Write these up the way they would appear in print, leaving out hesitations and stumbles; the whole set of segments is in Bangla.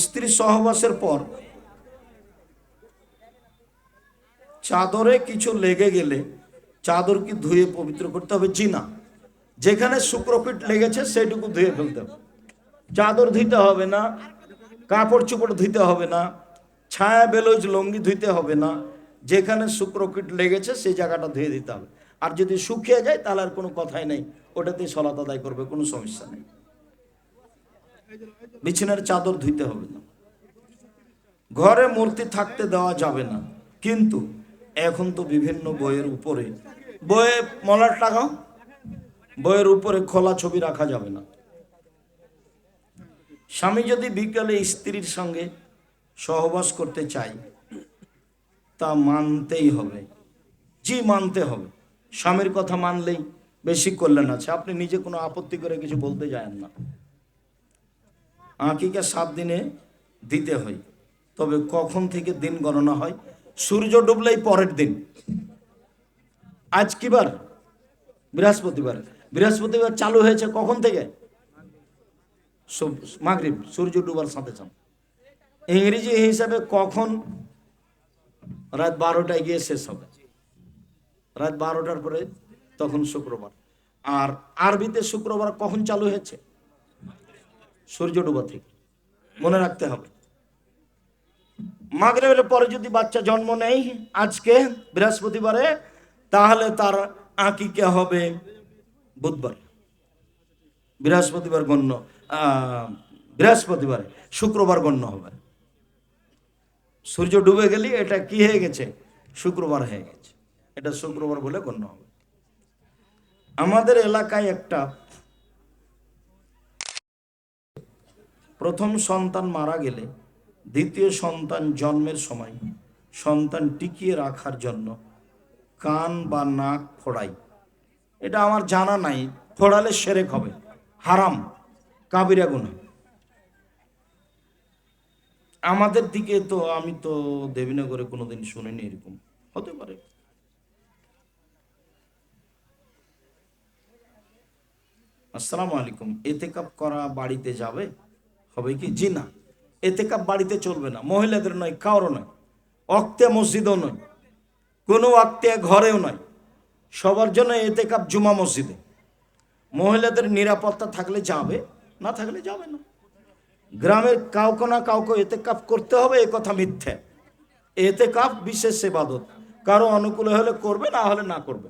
স্ত্রী সহবাসের পর চাদরে কিছু লেগে গেলে চাদর কি ধুয়ে পবিত্র করতে হবে? জি না। যেখানে শুক্রপিট লেগেছে সেটুকু ধুয়ে ফেলতে হবে। চাদর ধুইতে হবে না, কাপড় চোপড় ধুইতে হবে না, ছায়া বেলৌজ লঙ্গি ধুইতে হবে না। যেখানে শুক্রপিট লেগেছে সেই জায়গাটা ধুয়ে দিতে হবে। আর যদি শুকিয়ে যায় তাহলে আর কোনো কথাই নেই, ওটাতে সলাত আদায় করবে, কোনো সমস্যা নেই। বিছানার চাদর ধুইতে হবে না। ঘরে মূর্তি থাকতে দেওয়া যাবে না, কিন্তু এখন তো বিভিন্ন বইয়ের উপরে, বইয়ে মলাট লাগাও, বইয়ের উপরে খোলা ছবি রাখা যাবে না। স্বামী যদি বিকালে স্ত্রীর সঙ্গে সহবাস করতে চায় তা মানতেই হবে। জি, মানতে হবে। স্বামীর কথা মানলেই বেশি কল্যাণ আছে। আপনি নিজে কোনো আপত্তি করে কিছু বলতে যায়েন না। আকিকা 7 দিনে দিতে হয়, তবে কখন থেকে দিন গণনা হয়? সূর্য ডুবলেই পরের দিন। আজ কি বার? বৃহস্পতিবার। বৃহস্পতিবার চালু হয়েছে কখন থেকে? মাগরিব, সূর্য ডুবার সাথে সাথে। ইংরেজি হিসাবে কখন? রাত 12টায় গিয়ে শেষ হবে। রাত 12টার পরে তখন শুক্রবার। আর আরবিতে শুক্রবার কখন চালু হয়েছে? সূর্য ডুবা থেকে। মনে রাখতে হবে। মাগরিবের পরে যদি বাচ্চা জন্ম নেয় আজকে বৃহস্পতিবারে, তাহলে তার আকিকা হবে বুধবার। বৃহস্পতিবার গণ্য, বৃহস্পতিবারে, শুক্রবার গণ্য হবে। সূর্য ডুবে গেলে এটা কি হয়ে গেছে? শুক্রবার হয়ে গেছে। এটা শুক্রবার বলে গণ্য হবে। আমাদের এলাকায় একটা প্রথম সন্তান মারা গেলে দ্বিতীয় সন্তান জন্মের সময় সন্তান টিকিয়ে রাখার জন্য কান বা নাক ফোড়াই। এটা আমার জানা নাই, ফোড়ালে শিরক হবে, হারাম, কাবিরা গুনাহ। আমাদের দিকে তো আমি তো দেবীনগরে কোনোদিন শুনিনি এরকম, হতে পারে। আসসালামু আলাইকুম। এতেকাপ করা বাড়িতে যাবে, হবে কি? জি না, এতেকাপ বাড়িতে চলবে না। মহিলাদের নয়, কারো নয়, ওয়াক্তে মসজিদও নয়, কোনো ওয়াক্তে ঘরেও নয়। সবার জন্য এতেকাপ জুমা মসজিদে। মহিলাদের নিরাপত্তা থাকলে যাবে, না থাকলে যাবে না। গ্রামের কাউকে না কাউকে এতেকাপ করতে হবে, এ কথা মিথ্যে। এতেকাপ বিশেষ ইবাদত, কারো অনুকূলে হলে করবে, না হলে না করবে।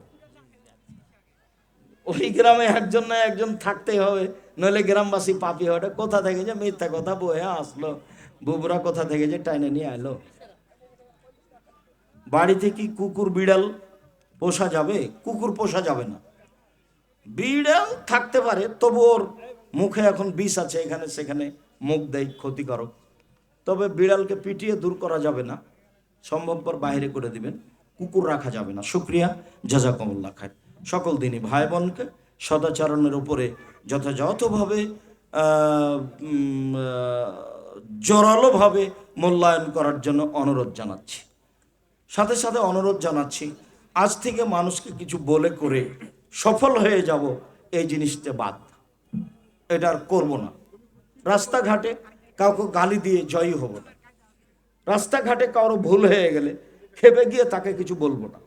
ওই গ্রামে একজন না একজন থাকতেই হবে, নইলে গ্রামবাসী পাপি হবে। কোথা থেকে যে মিথ্যা কথা বয়ে আসলো, বুবরা কোথা থেকে যে টাইনে নিয়ে আইলো। বাড়িতে কি কুকুর বিড়াল পোষা যাবে? কুকুর পোষা যাবে না। বিড়াল থাকতে পারে, তবু ওর মুখে এখন বিষ আছে, এখানে সেখানে মুখ দেয়, ক্ষতিকারক। তবে বিড়ালকে পিটিয়ে দূর করা যাবে না, সম্ভবপর বাইরে করে দিবেন। কুকুর রাখা যাবে না। শুক্রিয়া, জাযাকুমুল্লাহ খায়ের। সকল দিনই ভাই বোনকে সদাচরণের উপরে যথাযথভাবে জোরালোভাবে মূল্যায়ন করার জন্য অনুরোধ জানাচ্ছি। সাথে সাথে অনুরোধ জানাচ্ছি, আজ থেকে মানুষকে কিছু বলে করে সফল হয়ে যাব, এই জিনিসটা বাদ। এটা আর করবো না। রাস্তাঘাটে কাউকে গালি দিয়ে জয়ী হব না। রাস্তাঘাটে কারো ভুল হয়ে গেলে খেপে গিয়ে তাকে কিছু বলবো না।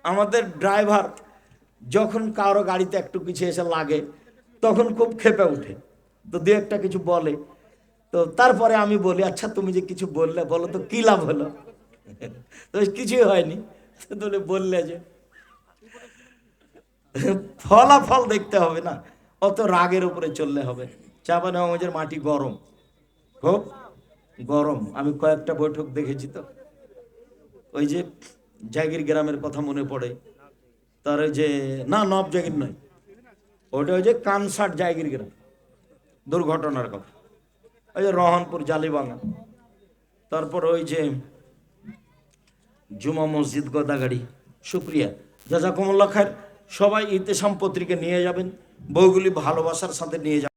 আমাদের ড্রাইভার যখন কারো গাড়িতে একটু কিছু এসে লাগে তখন খুব খেপে উঠে, তো দু একটা কিছু বলে, তো তারপরে আমি বলি, আচ্ছা তুমি যে কিছু বললে বলো তো কি লাভ হলো? তো কিছুই হয়নি। তুমি বললে যে, ফলাফল দেখতে হবে না, অত রাগের উপরে চললে হবে। চাঁপাইনবাবগঞ্জের মাটি গরম, খুব গরম। আমি কয়েকটা বৈঠক দেখেছি। তো ওই যে জাগির গ্রামের কথা মনে পড়ে, তার ওই যে, না নব জাগির নয়, ওইটা ওই যে কানসাট জাগির গ্রাম দুর্ঘটনার কথা, ওই যে রহনপুর জালিবাঙ্গা, তারপর ওই যে জুমা মসজিদ গোদাগাড়ি। শুক্রিয়া, জাযাকুমুল্লাহ খায়ের। সবাই ইতেসাম পত্রিকা নিয়ে যাবেন, বইগুলি ভালোবাসার সাথে নিয়ে যাবেন।